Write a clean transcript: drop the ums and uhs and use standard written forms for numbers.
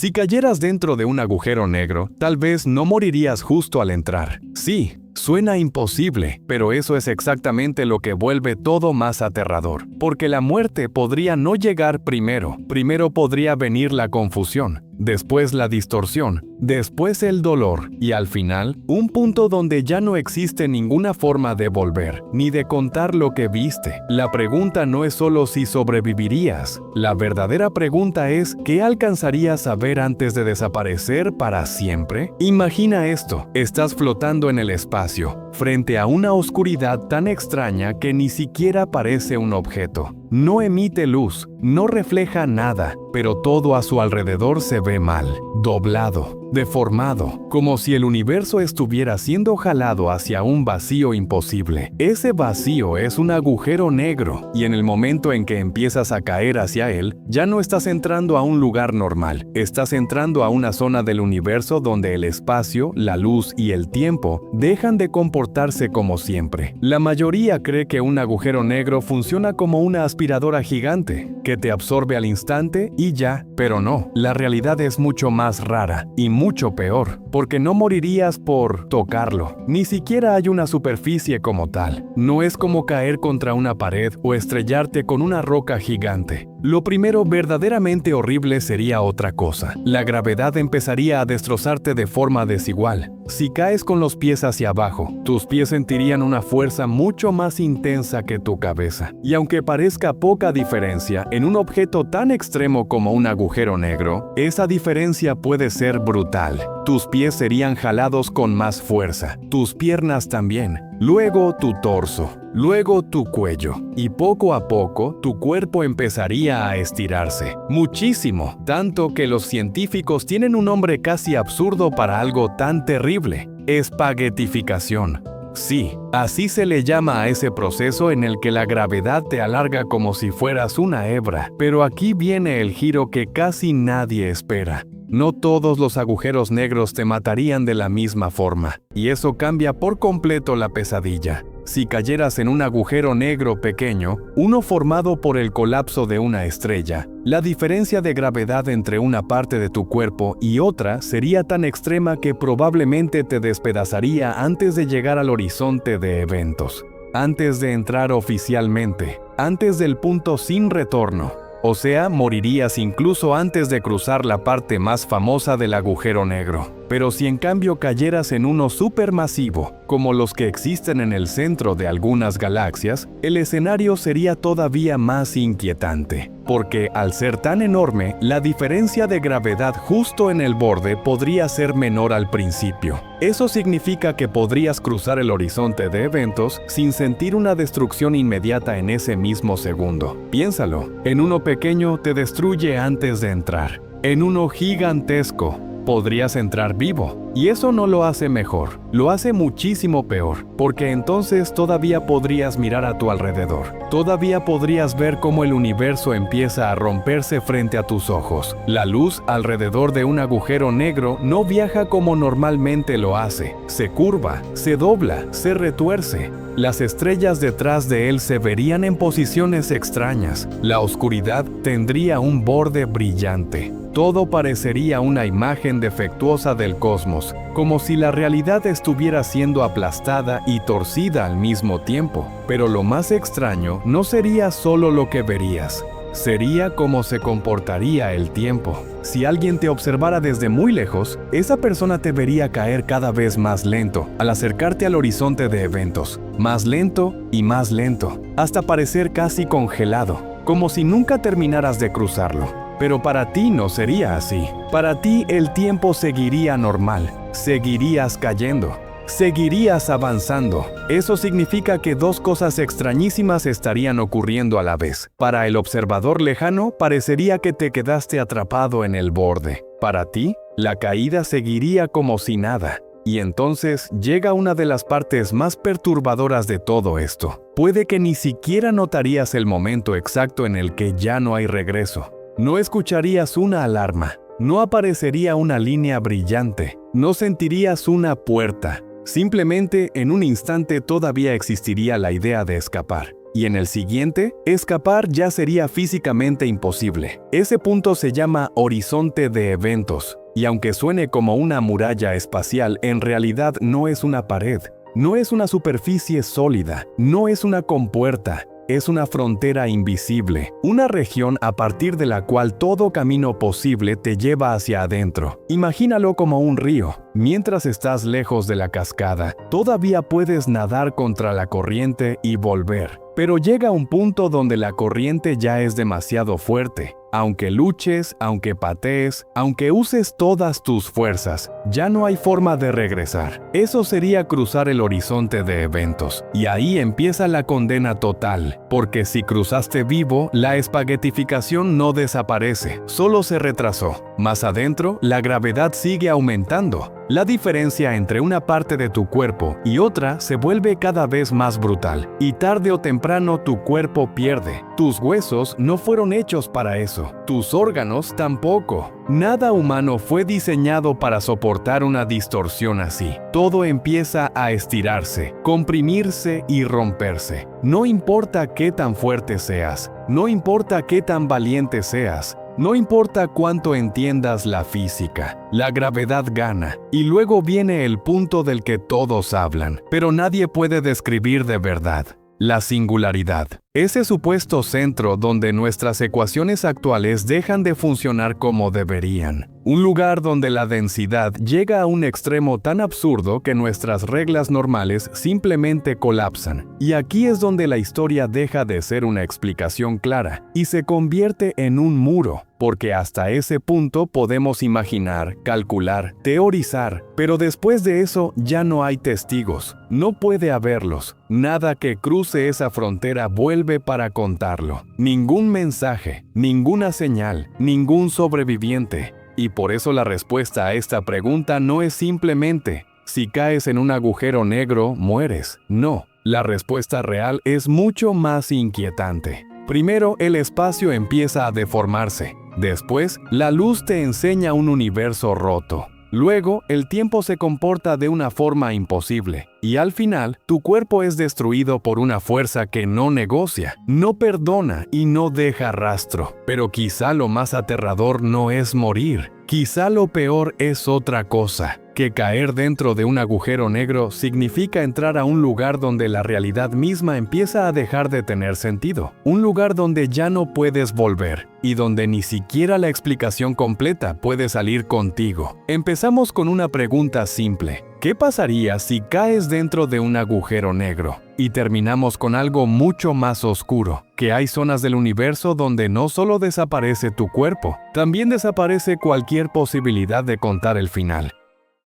Si cayeras dentro de un agujero negro, tal vez no morirías justo al entrar. Sí, suena imposible, pero eso es exactamente lo que vuelve todo más aterrador. Porque la muerte podría no llegar primero. Primero podría venir la confusión, después la distorsión, después el dolor y al final, un punto donde ya no existe ninguna forma de volver, ni de contar lo que viste. La pregunta no es solo si sobrevivirías. La verdadera pregunta es, ¿qué alcanzarías a ver antes de desaparecer para siempre? Imagina esto, estás flotando en el espacio, frente a una oscuridad tan extraña que ni siquiera parece un objeto. No emite luz, no refleja nada, pero todo a su alrededor se ve mal, doblado, deformado, como si el universo estuviera siendo jalado hacia un vacío imposible. Ese vacío es un agujero negro, y en el momento en que empiezas a caer hacia él, ya no estás entrando a un lugar normal, estás entrando a una zona del universo donde el espacio, la luz y el tiempo dejan de comportarse como siempre. La mayoría cree que un agujero negro funciona como una aspiradora gigante, que te absorbe al instante y ya, pero no, la realidad es mucho más rara y mucho peor, porque no morirías por tocarlo, ni siquiera hay una superficie como tal. No es como caer contra una pared o estrellarte con una roca gigante. Lo primero verdaderamente horrible sería otra cosa. La gravedad empezaría a destrozarte de forma desigual. Si caes con los pies hacia abajo, tus pies sentirían una fuerza mucho más intensa que tu cabeza. Y aunque parezca poca diferencia en un objeto tan extremo como un agujero negro, esa diferencia puede ser brutal. Tus pies serían jalados con más fuerza, tus piernas también, luego tu torso, luego tu cuello, y poco a poco tu cuerpo empezaría a estirarse. Muchísimo, tanto que los científicos tienen un nombre casi absurdo para algo tan terrible: espaguetificación. Sí, así se le llama a ese proceso en el que la gravedad te alarga como si fueras una hebra. Pero aquí viene el giro que casi nadie espera. No todos los agujeros negros te matarían de la misma forma, y eso cambia por completo la pesadilla. Si cayeras en un agujero negro pequeño, uno formado por el colapso de una estrella, la diferencia de gravedad entre una parte de tu cuerpo y otra sería tan extrema que probablemente te despedazaría antes de llegar al horizonte de eventos, antes de entrar oficialmente, antes del punto sin retorno. O sea, morirías incluso antes de cruzar la parte más famosa del agujero negro. Pero si en cambio cayeras en uno supermasivo, como los que existen en el centro de algunas galaxias, el escenario sería todavía más inquietante. Porque al ser tan enorme, la diferencia de gravedad justo en el borde podría ser menor al principio. Eso significa que podrías cruzar el horizonte de eventos sin sentir una destrucción inmediata en ese mismo segundo. Piénsalo, en uno pequeño te destruye antes de entrar. En uno gigantesco, podrías entrar vivo, y eso no lo hace mejor, lo hace muchísimo peor, porque entonces todavía podrías mirar a tu alrededor, todavía podrías ver cómo el universo empieza a romperse frente a tus ojos. La luz alrededor de un agujero negro no viaja como normalmente lo hace, se curva, se dobla, se retuerce. Las estrellas detrás de él se verían en posiciones extrañas, la oscuridad tendría un borde brillante. Todo parecería una imagen defectuosa del cosmos, como si la realidad estuviera siendo aplastada y torcida al mismo tiempo. Pero lo más extraño no sería solo lo que verías, sería cómo se comportaría el tiempo. Si alguien te observara desde muy lejos, esa persona te vería caer cada vez más lento al acercarte al horizonte de eventos, más lento y más lento, hasta parecer casi congelado, como si nunca terminaras de cruzarlo. Pero para ti no sería así. Para ti el tiempo seguiría normal, seguirías cayendo, seguirías avanzando. Eso significa que dos cosas extrañísimas estarían ocurriendo a la vez. Para el observador lejano, parecería que te quedaste atrapado en el borde. Para ti, la caída seguiría como si nada. Y entonces llega una de las partes más perturbadoras de todo esto. Puede que ni siquiera notarías el momento exacto en el que ya no hay regreso. No escucharías una alarma, no aparecería una línea brillante, no sentirías una puerta. Simplemente en un instante todavía existiría la idea de escapar. y en el siguiente, escapar ya sería físicamente imposible. Ese punto se llama horizonte de eventos, y aunque suene como una muralla espacial, en realidad no es una pared, no es una superficie sólida, no es una compuerta. Es una frontera invisible, una región a partir de la cual todo camino posible te lleva hacia adentro. Imagínalo como un río. Mientras estás lejos de la cascada, todavía puedes nadar contra la corriente y volver. Pero llega un punto donde la corriente ya es demasiado fuerte. Aunque luches, aunque patees, aunque uses todas tus fuerzas, ya no hay forma de regresar. Eso sería cruzar el horizonte de eventos. Y ahí empieza la condena total, porque si cruzaste vivo, la espaguetificación no desaparece, solo se retrasó. Más adentro, la gravedad sigue aumentando. La diferencia entre una parte de tu cuerpo y otra se vuelve cada vez más brutal, y tarde o temprano tu cuerpo pierde. Tus huesos no fueron hechos para eso, tus órganos tampoco. Nada humano fue diseñado para soportar una distorsión así. Todo empieza a estirarse, comprimirse y romperse. No importa qué tan fuerte seas, no importa qué tan valiente seas, no importa cuánto entiendas la física, la gravedad gana, y luego viene el punto del que todos hablan, pero nadie puede describir de verdad: la singularidad. Ese supuesto centro donde nuestras ecuaciones actuales dejan de funcionar como deberían. Un lugar donde la densidad llega a un extremo tan absurdo que nuestras reglas normales simplemente colapsan. Y aquí es donde la historia deja de ser una explicación clara y se convierte en un muro, porque hasta ese punto podemos imaginar, calcular, teorizar, pero después de eso ya no hay testigos, no puede haberlos. Nada que cruce esa frontera vuelve para contarlo. Ningún mensaje, ninguna señal, ningún sobreviviente. Y por eso la respuesta a esta pregunta no es simplemente: si caes en un agujero negro, mueres. No, la respuesta real es mucho más inquietante. Primero, el espacio empieza a deformarse. Después, la luz te enseña un universo roto. Luego, el tiempo se comporta de una forma imposible. Y al final, tu cuerpo es destruido por una fuerza que no negocia, no perdona y no deja rastro. Pero quizá lo más aterrador no es morir. Quizá lo peor es otra cosa, que caer dentro de un agujero negro significa entrar a un lugar donde la realidad misma empieza a dejar de tener sentido. Un lugar donde ya no puedes volver, y donde ni siquiera la explicación completa puede salir contigo. Empezamos con una pregunta simple: ¿qué pasaría si caes dentro de un agujero negro? Y terminamos con algo mucho más oscuro, que hay zonas del universo donde no solo desaparece tu cuerpo, también desaparece cualquier posibilidad de contar el final.